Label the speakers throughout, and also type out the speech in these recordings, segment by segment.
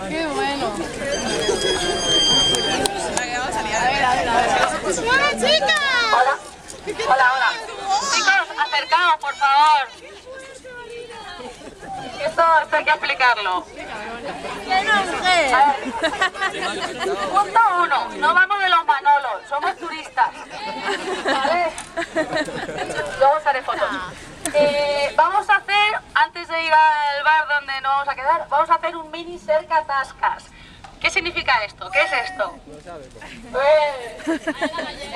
Speaker 1: Qué bueno.
Speaker 2: ¡Hola, chicas!
Speaker 3: Hola. Hola, hola. Chicos, acercaos, por favor. Esto hay que explicarlo.
Speaker 2: ¡Qué mujer!
Speaker 3: A ver. Punto 1. No vamos de los Manolos, somos turistas. ¿Vale? Luego os haré fotos. Vamos a hacer, antes de ir al bar donde nos vamos a quedar, vamos a hacer un mini cercatascas. ¿Qué significa esto? ¿Qué es esto?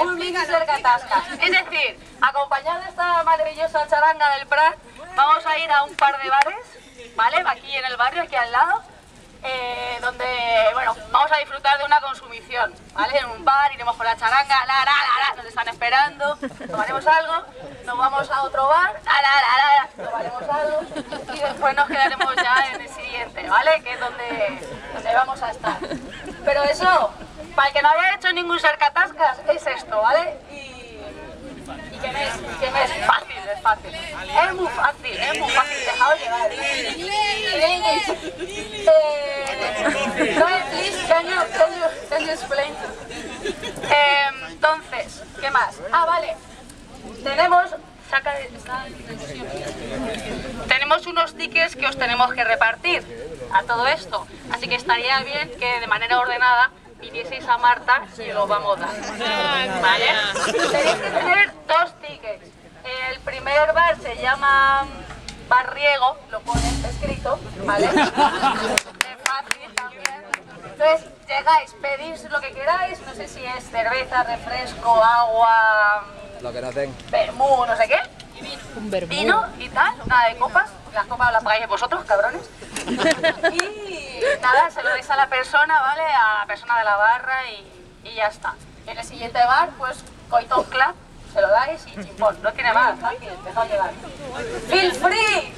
Speaker 3: Un mini cercatascas. Es decir, acompañado de esta maravillosa charanga del Prat, vamos a ir a un par de bares, ¿vale? Aquí en el barrio, aquí al lado, donde, bueno, vamos a disfrutar de una consumición, ¿vale? En un bar, iremos con la charanga, nos están esperando, tomaremos algo, nos vamos a otro bar, tomaremos algo, y después nos quedaremos ya en el siguiente, ¿vale? Que es donde vamos a estar. Pero eso, para el que no haya hecho ningún cercatascas, es esto, ¿vale? Y que me es fácil, es fácil. Es muy fácil, dejaos llevar. Please, can you explain? Entonces, ¿qué más? Ah, vale. Tenemos unos tickets que os tenemos que repartir a todo esto. Así que estaría bien que de manera ordenada vinieseis a Marta y lo vamos a dar. ¿Vale? Tenéis que tener 2 tickets. El primer bar se llama Bar Riego, lo pones escrito, ¿vale? Es fácil también. Entonces llegáis, pedís lo que queráis, no sé si es cerveza, refresco, agua,
Speaker 4: Lo que no den.
Speaker 3: vermú, no sé qué.
Speaker 1: Un vermú.
Speaker 3: Vino y tal, nada de copas. Las copas las pagáis vosotros, cabrones. Y nada, se lo deis a la persona, ¿vale? A la persona de la barra y ya está. En el siguiente bar, pues, coito club, se lo dais y chimpón. No tiene más, fácil, dejad llevar. ¡Feel free!